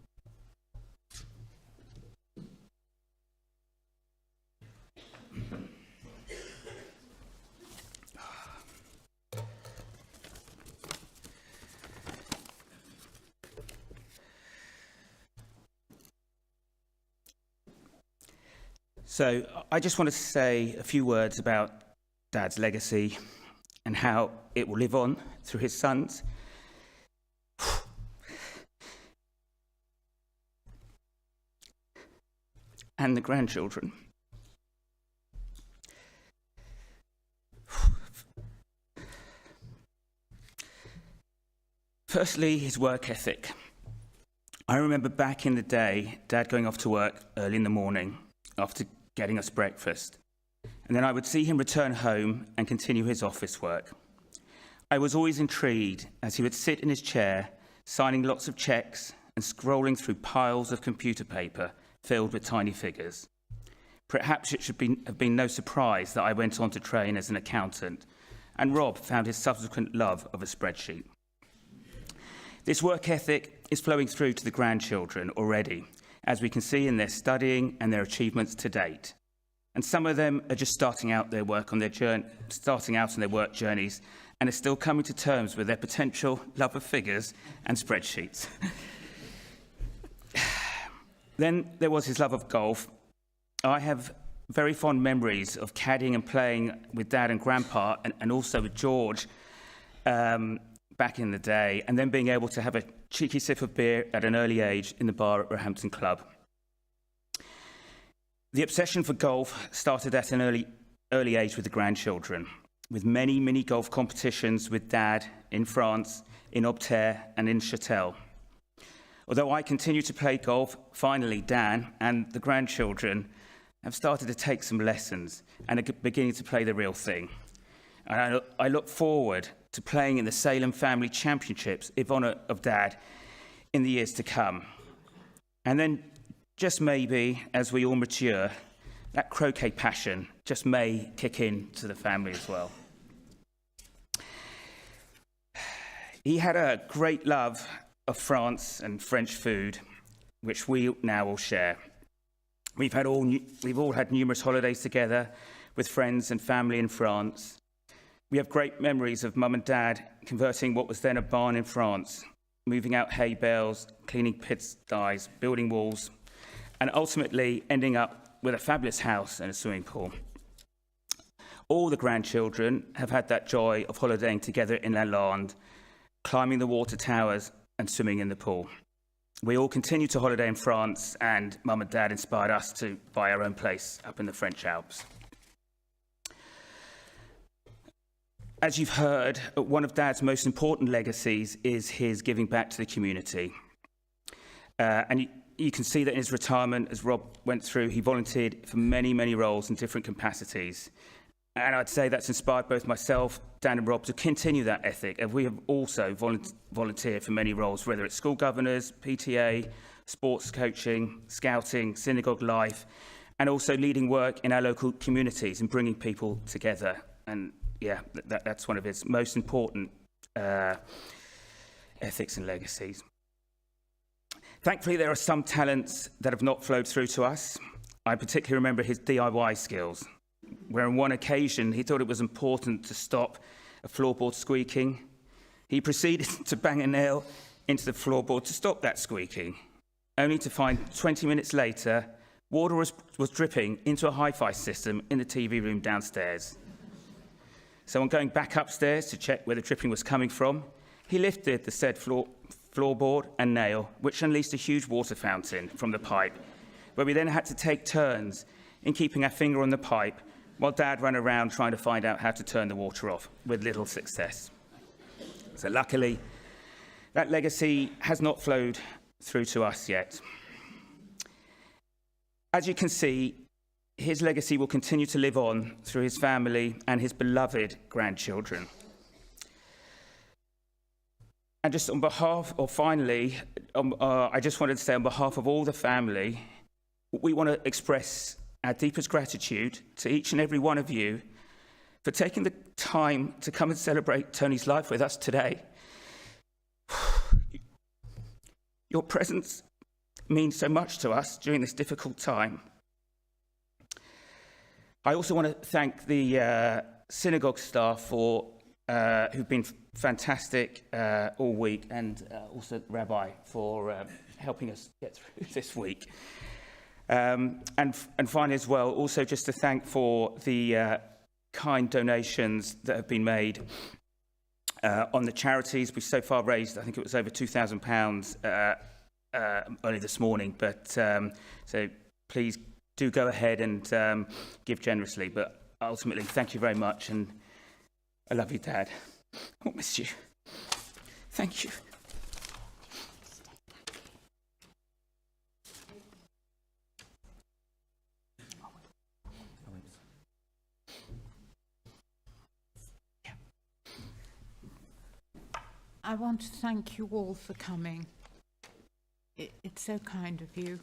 So I just want to say a few words about Dad's legacy and how it will live on through his sons. And the grandchildren. Firstly, his work ethic. I remember back in the day, Dad going off to work early in the morning after getting us breakfast. And then I would see him return home and continue his office work. I was always intrigued as he would sit in his chair, signing lots of checks and scrolling through piles of computer paper filled with tiny figures. Perhaps it should have been no surprise that I went on to train as an accountant, and Rob found his subsequent love of a spreadsheet. This work ethic is flowing through to the grandchildren already, as we can see in their studying and their achievements to date. And some of them are just starting out on their work journeys, and are still coming to terms with their potential love of figures and spreadsheets. Then there was his love of golf. I have very fond memories of caddying and playing with Dad and Grandpa, and also with George back in the day, and then being able to have a cheeky sip of beer at an early age in the bar at Roehampton Club. The obsession for golf started at an early age with the grandchildren, with many mini golf competitions with Dad in France, in Auxerre and in Châtel. Although I continue to play golf, finally Dan and the grandchildren have started to take some lessons and are beginning to play the real thing. And I look forward to playing in the Salem Family Championships in honour of Dad in the years to come. And then, just maybe, as we all mature, that croquet passion just may kick in to the family as well. He had a great love of France and French food, which we now all share. We've all had numerous holidays together with friends and family in France. We have great memories of Mum and Dad converting what was then a barn in France, moving out hay bales, cleaning pigsties, building walls, and ultimately ending up with a fabulous house and a swimming pool. All the grandchildren have had that joy of holidaying together in Lalande, climbing the water towers and swimming in the pool. We all continue to holiday in France, and Mum and Dad inspired us to buy our own place up in the French Alps. As you've heard, one of Dad's most important legacies is his giving back to the community. And you can see that in his retirement, as Rob went through, he volunteered for many, many roles in different capacities. And I'd say that's inspired both myself, Dan and Rob to continue that ethic. And we have also volunteered for many roles, whether it's school governors, PTA, sports coaching, scouting, synagogue life, and also leading work in our local communities and bringing people together. And yeah, that's one of his most important ethics and legacies. Thankfully, there are some talents that have not flowed through to us. I particularly remember his DIY skills, where on one occasion he thought it was important to stop a floorboard squeaking. He proceeded to bang a nail into the floorboard to stop that squeaking, only to find 20 minutes later, water was dripping into a hi-fi system in the TV room downstairs. So on going back upstairs to check where the dripping was coming from, he lifted the said floorboard and nail, which unleashed a huge water fountain from the pipe, where we then had to take turns in keeping our finger on the pipe while Dad ran around trying to find out how to turn the water off, with little success. So luckily, that legacy has not flowed through to us yet. As you can see, his legacy will continue to live on through his family and his beloved grandchildren. And just on behalf, or finally, I just wanted to say on behalf of all the family, we want to express our deepest gratitude to each and every one of you for taking the time to come and celebrate Tony's life with us today. Your presence means so much to us during this difficult time. I also want to thank the synagogue staff who've been fantastic all week, and also Rabbi for helping us get through this week. And finally as well, also just to thank for the kind donations that have been made on the charities. We've so far raised, I think it was over £2,000 only this morning, but so please do go ahead and give generously. But ultimately, thank you very much, and I love you, Dad. I'll miss you. Thank you. I want to thank you all for coming. It's so kind of you.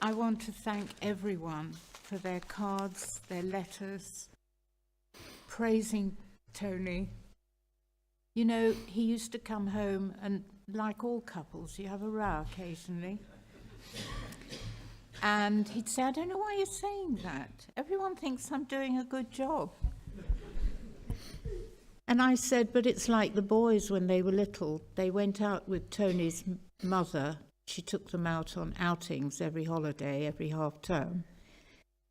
I want to thank everyone for their cards, their letters, praising Tony. You know, he used to come home and, like all couples, you have a row occasionally. And he'd say, I don't know why you're saying that. Everyone thinks I'm doing a good job. And I said, but it's like the boys when they were little. They went out with Tony's mother. She took them out on outings every holiday, every half term.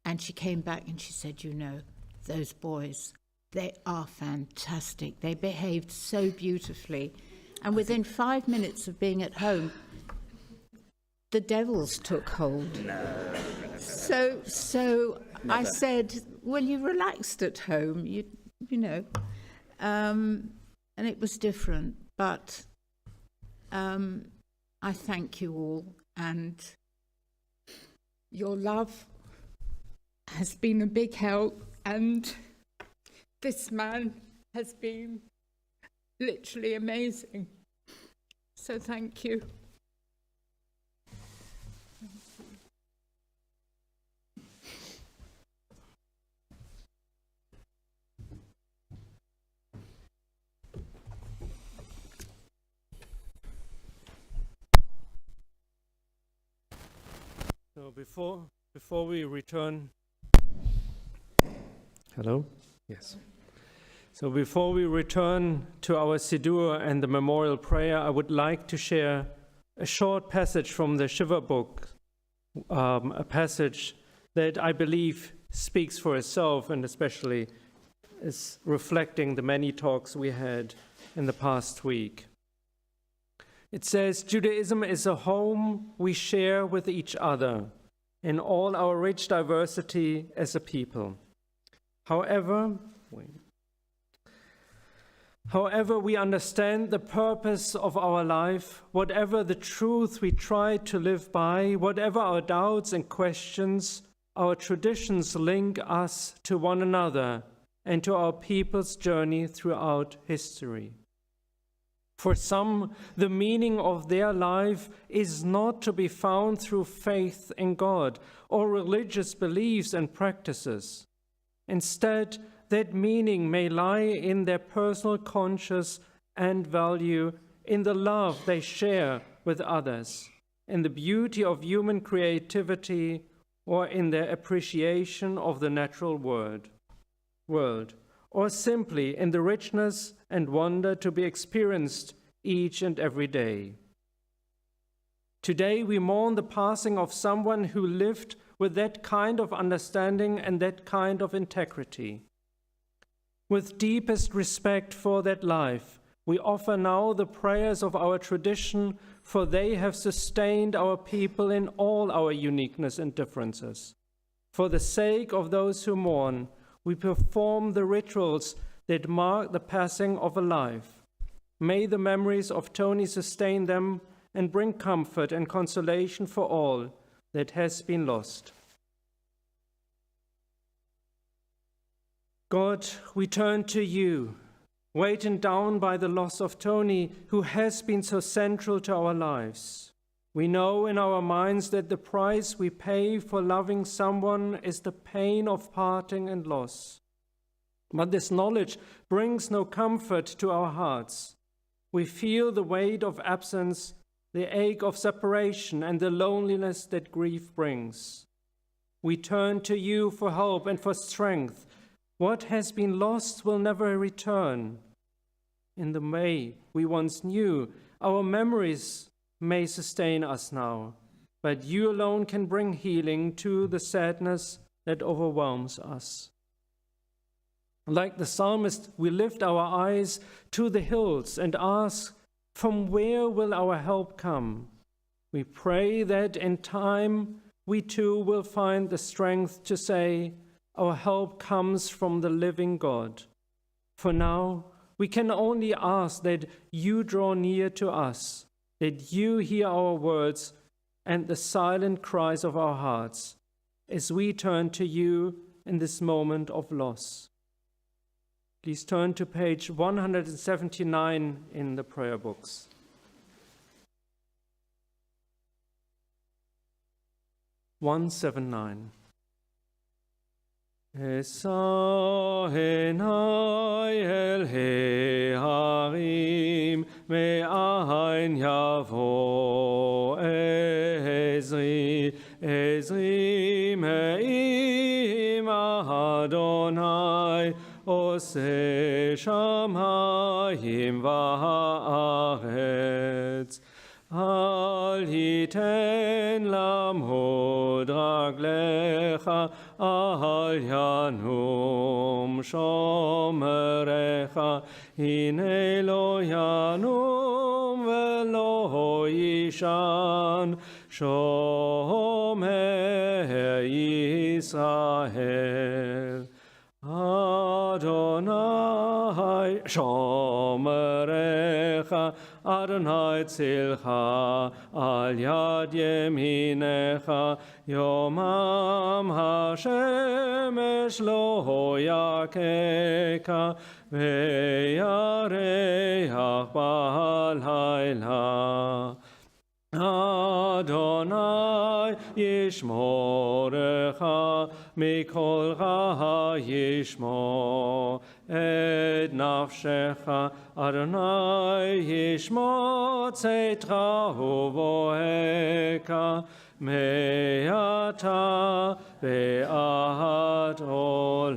And she came back and she said, you know, those boys, they are fantastic. They behaved so beautifully. And within 5 minutes of being at home, the devils took hold. No. So I said, well, you relaxed at home, you know. And it was different, but I thank you all, and your love has been a big help, and this man has been literally amazing. So thank you. So before we return, hello? Yes. So before we return to our Siddur and the memorial prayer, I would like to share a short passage from the Shiva book, a passage that I believe speaks for itself, and especially is reflecting the many talks we had in the past week. It says, Judaism is a home we share with each other in all our rich diversity as a people. However, we understand the purpose of our life, whatever the truth we try to live by, whatever our doubts and questions, our traditions link us to one another and to our people's journey throughout history. For some, the meaning of their life is not to be found through faith in God or religious beliefs and practices. Instead, that meaning may lie in their personal conscience and value, in the love they share with others, in the beauty of human creativity, or in their appreciation of the natural world, or simply in the richness and wonder to be experienced each and every day. Today we mourn the passing of someone who lived with that kind of understanding and that kind of integrity. With deepest respect for that life, we offer now the prayers of our tradition, for they have sustained our people in all our uniqueness and differences. For the sake of those who mourn, we perform the rituals that mark the passing of a life. May the memories of Tony sustain them and bring comfort and consolation for all that has been lost. God, we turn to you, weighted down by the loss of Tony, who has been so central to our lives. We know in our minds that the price we pay for loving someone is the pain of parting and loss. But this knowledge brings no comfort to our hearts. We feel the weight of absence, the ache of separation, and the loneliness that grief brings. We turn to you for help and for strength. What has been lost will never return. In the May we once knew, our memories may sustain us now. but you alone can bring healing to the sadness that overwhelms us. Like the psalmist, we lift our eyes to the hills and ask, from where will our help come? We pray that in time we too will find the strength to say, our help comes from the living God. For now, we can only ask that you draw near to us, that you hear our words and the silent cries of our hearts as we turn to you in this moment of loss. Please turn to page 179 in the prayer books. (179). Esa enai el heharim me'ain yavo ezri me'im Adonai ose shamayim va'aretz. Al yiten lamod raglecha al yanum shomerecha hine lo yanum velo yishan shomer Yisrael. Adonai shomerecha, Adonai tzilcha, al yad yeminecha, yomam hashemesh lo yakeka, ve'yareach b'halayla. Adonai yishmorecha, mikol ra yishmor et nafshecha. Adonai yishmor tzetra uvoheka, me'ata ve'ad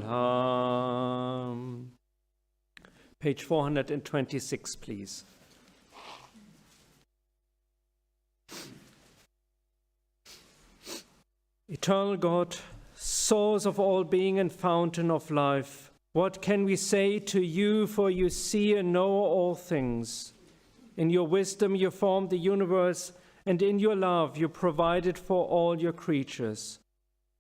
olam. Page 426, please. Eternal God, source of all being and fountain of life, what can we say to you, for you see and know all things? In your wisdom you formed the universe, and in your love you provided for all your creatures.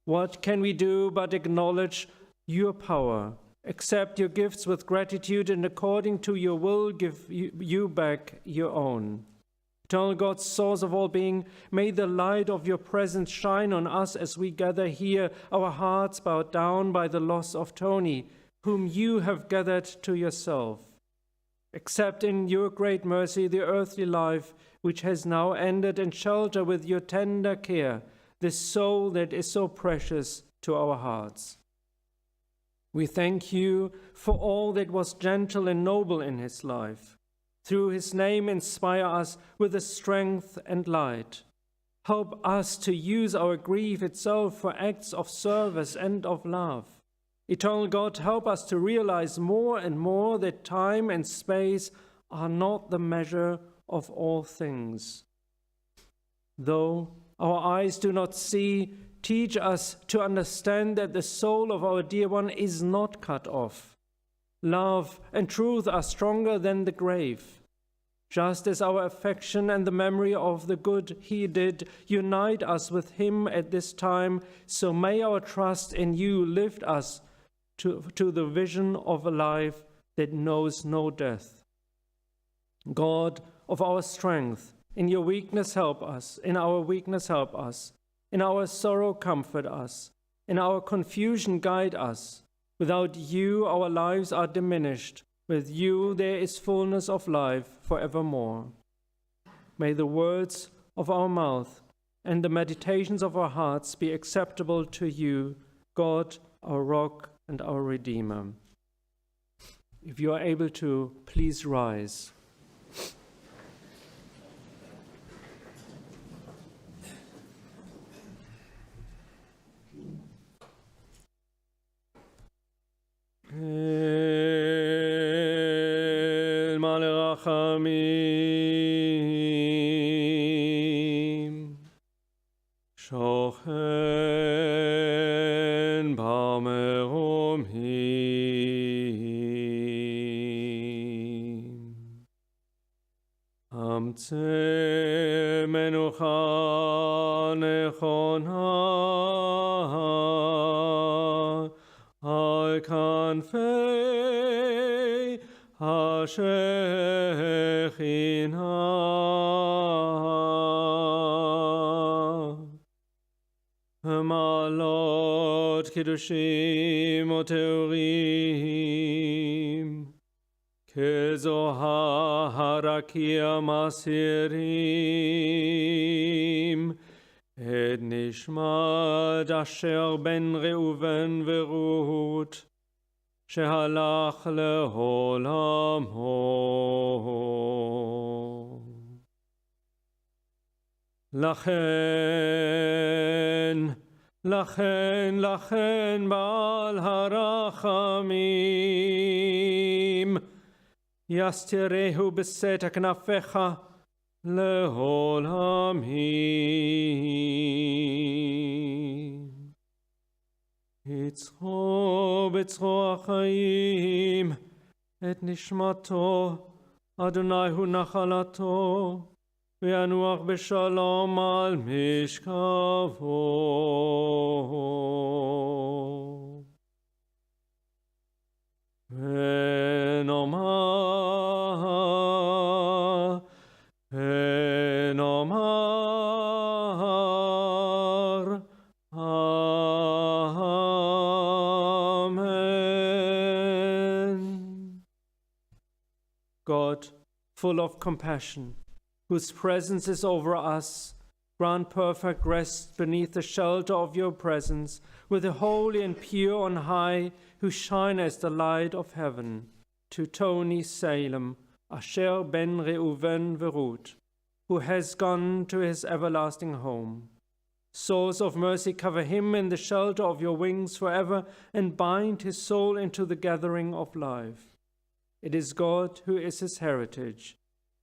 What can we do but acknowledge your power, accept your gifts with gratitude, and according to your will give you back your own? Eternal God, source of all being, may the light of your presence shine on us as we gather here, our hearts bowed down by the loss of Tony, whom you have gathered to yourself. Accept in your great mercy the earthly life which has now ended, and shelter with your tender care this soul that is so precious to our hearts. We thank you for all that was gentle and noble in his life. Through his name, inspire us with the strength and light. Help us to use our grief itself for acts of service and of love. Eternal God, help us to realize more and more that time and space are not the measure of all things. Though our eyes do not see, teach us to understand that the soul of our dear one is not cut off. Love and truth are stronger than the grave. Just as our affection and the memory of the good he did unite us with him at this time, so may our trust in you lift us to the vision of a life that knows no death. God of our strength, in your weakness help us, in our weakness help us, in our sorrow comfort us, in our confusion guide us. Without you, our lives are diminished. With you, there is fullness of life forevermore. May the words of our mouth and the meditations of our hearts be acceptable to you, God, our rock and our Redeemer. If you are able to, please rise. El Malach. נעשה מנוחה נכונה על כנפי השכינה. מעלות קידושים וטהורים, כזוהר הרקיע מסעירים, את נשמת אשר בן ראובן ורות, שהלך לעולמו. לכן בעל הרחמים, יסתירהו בסתר כנפיך לעולמים. יצחו בצחו החיים את נשמתו, אדוני הוא נחלתו, וינוח בשלום על משכבו. ונאמר Amen. God, full of compassion, whose presence is over us, grant perfect rest beneath the shelter of your presence, with the holy and pure on high, who shine as the light of heaven, to Tony Salem, Asher ben Reuven Verut, who has gone to his everlasting home. Source of mercy, cover him in the shelter of your wings forever, and bind his soul into the gathering of life. It is God who is his heritage.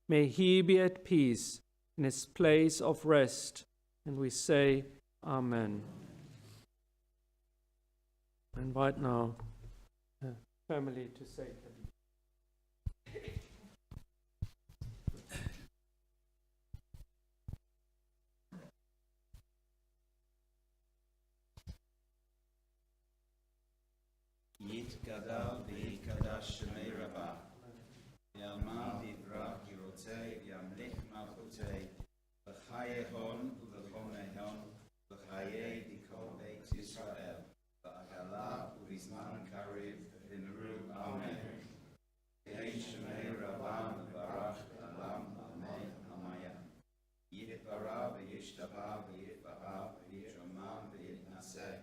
May he be at peace in his place of rest. And we say, Amen. I invite now the family to say the יתגדל ויקדש שמי רבה, ילמד יברח ירוצה, ימליך מלכותי, בחיי הון ובחומי הון, בחיי כל בית ישראל, בעגלה ובזמן קריב, במהרו אמן. יהי שמי רבה מברך עולם אמן המיה. יתברא וישתבח ויתבהר ויתרומם ויתנשא.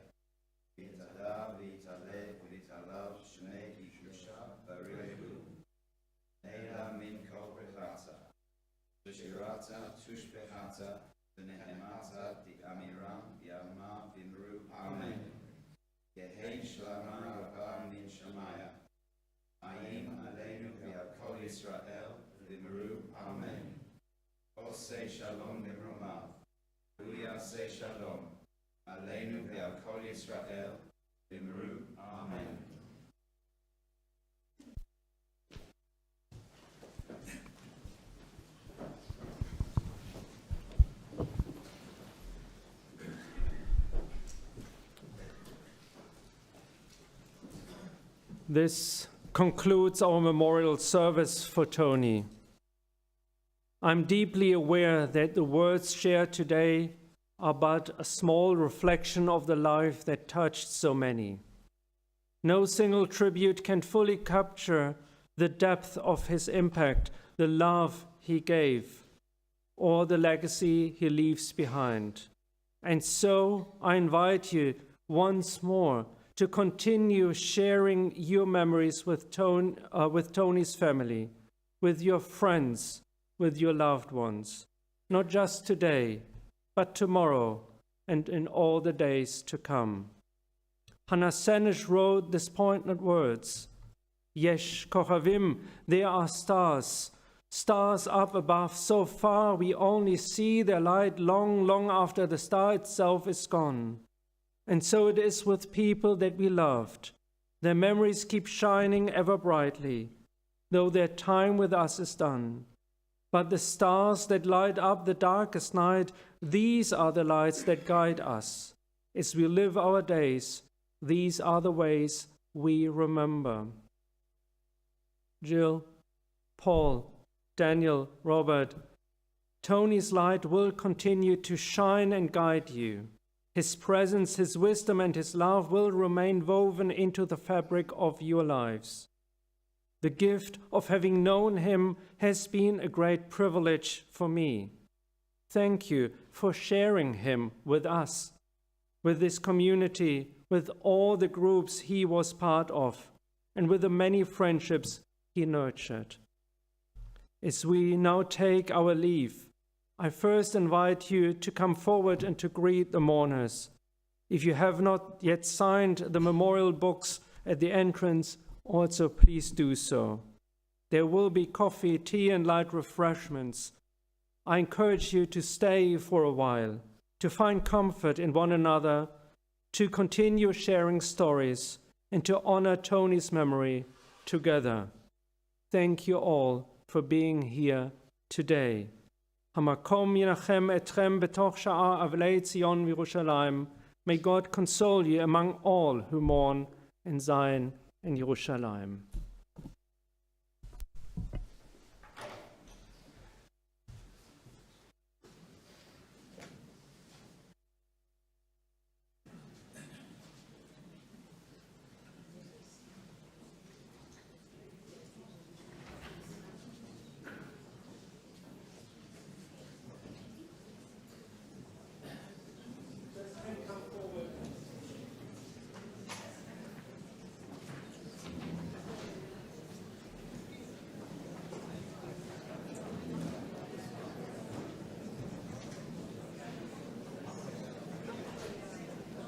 ויתהדר ויתעלה ויתעלב שמי קדושה בריחו. נעלה מן כל ברכתה. ושירתה תושבחתה ונהמתה דאמירם יאמה במהרו אמן. יהי שלמה רבה מן שמיה. מאיים עלינו ועל כל ישראל במהרו אמן. עושה שלום במרומיו. הוא יעשה שלום. עלינו ועל כל ישראל, במהרו אמן. This concludes our memorial service for Tony. I'm deeply aware that the words shared today are but a small reflection of the life that touched so many. No single tribute can fully capture the depth of his impact, the love he gave, or the legacy he leaves behind. And so I invite you once more to continue sharing your memories with Tony's family, with your friends, with your loved ones, not just today, but tomorrow and in all the days to come. Hannah Sanish wrote these poignant words, Yesh Kochavim, there are stars, stars up above, so far we only see their light long, long after the star itself is gone. And so it is with people that we loved. Their memories keep shining ever brightly, though their time with us is done. But the stars that light up the darkest night, these are the lights that guide us. As we live our days, these are the ways we remember. Jill, Paul, Daniel, Robert, Tony's light will continue to shine and guide you. His presence, his wisdom, and his love will remain woven into the fabric of your lives. The gift of having known him has been a great privilege for me. Thank you for sharing him with us, with this community, with all the groups he was part of, and with the many friendships he nurtured. As we now take our leave, I first invite you to come forward and to greet the mourners. If you have not yet signed the memorial books at the entrance, also please do so. There will be coffee, tea, and light refreshments. I encourage you to stay for a while, to find comfort in one another, to continue sharing stories, and to honor Tony's memory together. Thank you all for being here today. Hamakom yinachem etchem betoch sha'a avlei Zion v'Yerushalayim. May God console you among all who mourn in Zion and Jerusalem.